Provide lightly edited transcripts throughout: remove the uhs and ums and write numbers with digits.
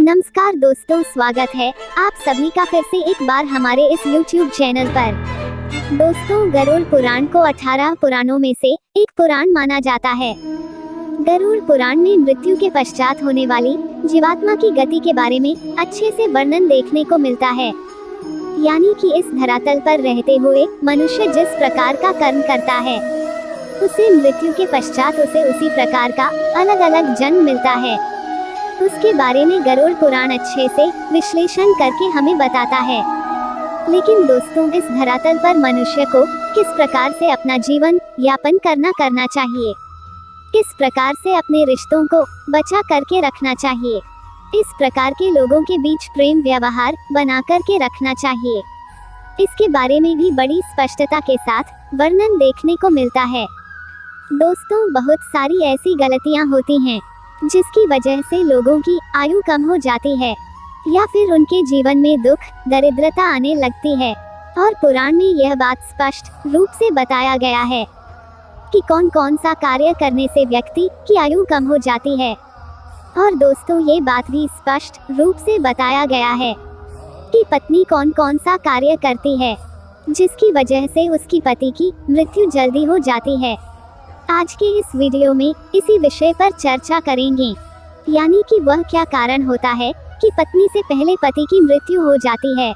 नमस्कार दोस्तों, स्वागत है आप सभी का फिर से एक बार हमारे इस YouTube चैनल पर। दोस्तों, गरुड़ पुराण को 18 पुराणों में से एक पुराण माना जाता है। गरुड़ पुराण में मृत्यु के पश्चात होने वाली जीवात्मा की गति के बारे में अच्छे से वर्णन देखने को मिलता है। यानी कि इस धरातल पर रहते हुए मनुष्य जिस प्रकार का कर्म करता है, उसे मृत्यु के पश्चात उसे उसी प्रकार का अलग अलग जन्म मिलता है। उसके बारे में गरुड़ पुराण अच्छे से विश्लेषण करके हमें बताता है। लेकिन दोस्तों, इस धरातल पर मनुष्य को किस प्रकार से अपना जीवन यापन करना चाहिए, किस प्रकार से अपने रिश्तों को बचा करके रखना चाहिए, इस प्रकार के लोगों के बीच प्रेम व्यवहार बना करके रखना चाहिए, इसके बारे में भी बड़ी स्पष्टता के साथ वर्णन देखने को मिलता है। दोस्तों, बहुत सारी ऐसी गलतियां होती हैं जिसकी वजह से लोगों की आयु कम हो जाती है या फिर उनके जीवन में दुख दरिद्रता आने लगती है। और पुराण में यह बात स्पष्ट रूप से बताया गया है कि कौन कौन सा कार्य करने से व्यक्ति की आयु कम हो जाती है। और दोस्तों, ये बात भी स्पष्ट रूप से बताया गया है कि पत्नी कौन कौन सा कार्य करती है जिसकी वजह से उसकी पति की मृत्यु जल्दी हो जाती है। आज के इस वीडियो में इसी विषय पर चर्चा करेंगे, यानी कि वह क्या कारण होता है कि पत्नी से पहले पति की मृत्यु हो जाती है।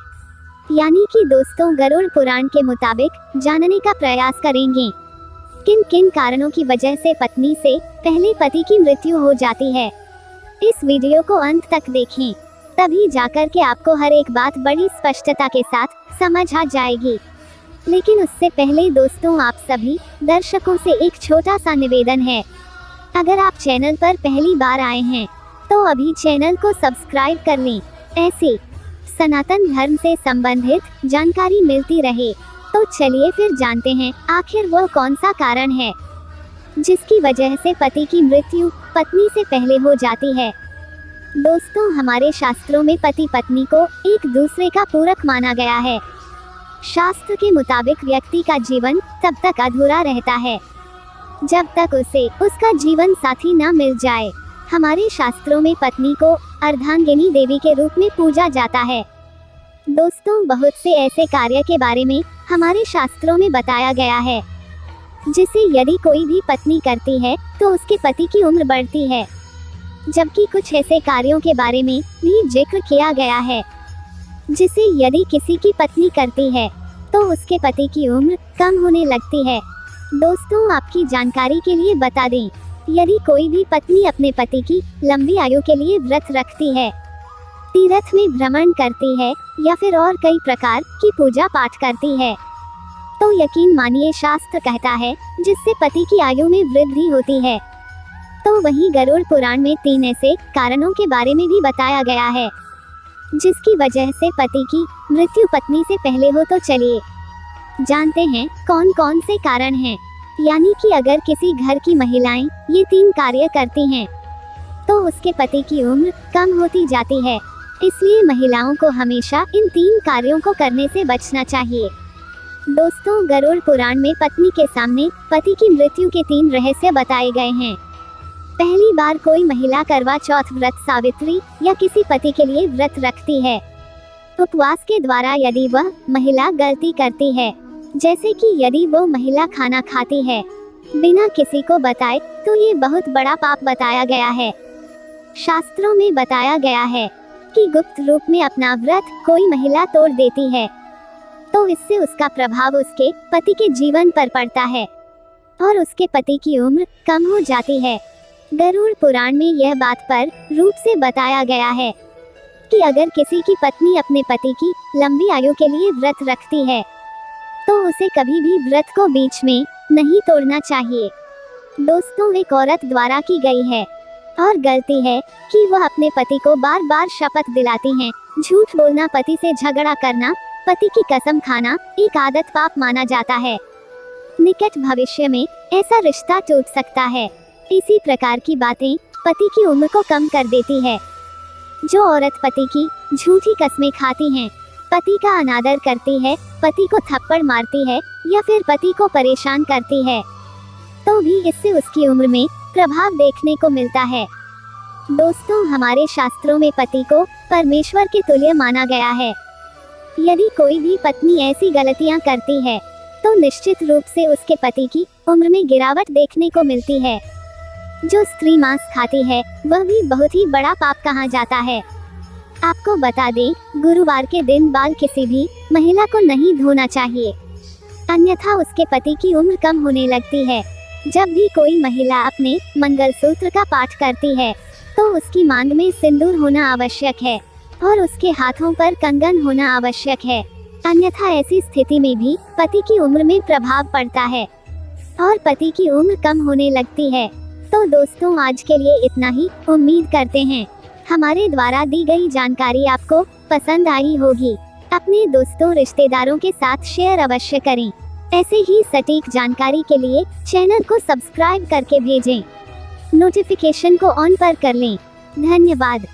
यानी कि दोस्तों, गरुड़ पुराण के मुताबिक जानने का प्रयास करेंगे किन किन कारणों की वजह से पत्नी से पहले पति की मृत्यु हो जाती है। इस वीडियो को अंत तक देखें, तभी जाकर के आपको हर एक बात बड़ी स्पष्टता के साथ समझ आ जाएगी। लेकिन उससे पहले दोस्तों, आप सभी दर्शकों से एक छोटा सा निवेदन है। अगर आप चैनल पर पहली बार आए हैं तो अभी चैनल को सब्सक्राइब कर लें। ऐसे सनातन धर्म से संबंधित जानकारी मिलती रहे। तो चलिए फिर जानते हैं आखिर वह कौन सा कारण है जिसकी वजह से पति की मृत्यु पत्नी से पहले हो जाती है। दोस्तों, हमारे शास्त्रों में पति पत्नी को एक दूसरे का पूरक माना गया है। शास्त्र के मुताबिक व्यक्ति का जीवन तब तक अधूरा रहता है जब तक उसे उसका जीवन साथी न मिल जाए। हमारे शास्त्रों में पत्नी को अर्धांगिनी देवी के रूप में पूजा जाता है। दोस्तों, बहुत से ऐसे कार्य के बारे में हमारे शास्त्रों में बताया गया है जिसे यदि कोई भी पत्नी करती है तो उसके पति की उम्र बढ़ती है, जबकि कुछ ऐसे कार्यों के बारे में भी जिक्र किया गया है जिसे यदि किसी की पत्नी करती है तो उसके पति की उम्र कम होने लगती है। दोस्तों, आपकी जानकारी के लिए बता दें, यदि कोई भी पत्नी अपने पति की लंबी आयु के लिए व्रत रखती है, तीर्थ में भ्रमण करती है या फिर और कई प्रकार की पूजा पाठ करती है, तो यकीन मानिए शास्त्र कहता है जिससे पति की आयु में वृद्धि होती है। तो वहीं गरुड़ पुराण में 3 ऐसे कारणों के बारे में भी बताया गया है जिसकी वजह से पति की मृत्यु पत्नी से पहले हो। तो चलिए जानते हैं कौन कौन से कारण हैं। यानी कि अगर किसी घर की महिलाएं ये 3 कार्य करती हैं तो उसके पति की उम्र कम होती जाती है। इसलिए महिलाओं को हमेशा इन 3 कार्यों को करने से बचना चाहिए। दोस्तों, गरुड़ पुराण में पत्नी के सामने पति की मृत्यु के 3 रहस्य बताए गए हैं। पहली बार कोई महिला करवा चौथ व्रत, सावित्री या किसी पति के लिए व्रत रखती है। उपवास के द्वारा यदि वह महिला गलती करती है, जैसे कि यदि वो महिला खाना खाती है बिना किसी को बताए, तो ये बहुत बड़ा पाप बताया गया है। शास्त्रों में बताया गया है कि गुप्त रूप में अपना व्रत कोई महिला तोड़ देती है तो इससे उसका प्रभाव उसके पति के जीवन पर पड़ता है और उसके पति की उम्र कम हो जाती है। गरुड़ पुराण में यह बात पर रूप से बताया गया है कि अगर किसी की पत्नी अपने पति की लंबी आयु के लिए व्रत रखती है तो उसे कभी भी व्रत को बीच में नहीं तोड़ना चाहिए। दोस्तों, एक औरत द्वारा की गई है और गलती है कि वह अपने पति को बार बार शपथ दिलाती हैं। झूठ बोलना, पति से झगड़ा करना, पति की कसम खाना एक आदत पाप माना जाता है। निकट भविष्य में ऐसा रिश्ता टूट सकता है। इसी प्रकार की बातें पति की उम्र को कम कर देती है। जो औरत पति की झूठी कसमें खाती हैं, पति का अनादर करती है, पति को थप्पड़ मारती है या फिर पति को परेशान करती है, तो भी इससे उसकी उम्र में प्रभाव देखने को मिलता है। दोस्तों, हमारे शास्त्रों में पति को परमेश्वर के तुल्य माना गया है। यदि कोई भी पत्नी ऐसी गलतियां करती है तो निश्चित रूप से उसके पति की उम्र में गिरावट देखने को मिलती है। जो स्त्री मांस खाती है वह भी बहुत ही बड़ा पाप कहा जाता है। आपको बता दें, गुरुवार के दिन बाल किसी भी महिला को नहीं धोना चाहिए, अन्यथा उसके पति की उम्र कम होने लगती है। जब भी कोई महिला अपने मंगलसूत्र का पाठ करती है तो उसकी मांग में सिंदूर होना आवश्यक है और उसके हाथों पर कंगन होना आवश्यक है, अन्यथा ऐसी स्थिति में भी पति की उम्र में प्रभाव पड़ता है और पति की उम्र कम होने लगती है। तो दोस्तों, आज के लिए इतना ही। उम्मीद करते हैं हमारे द्वारा दी गई जानकारी आपको पसंद आई होगी। अपने दोस्तों रिश्तेदारों के साथ शेयर अवश्य करें। ऐसे ही सटीक जानकारी के लिए चैनल को सब्सक्राइब करके भेजें। नोटिफिकेशन को ऑन पर कर लें। धन्यवाद।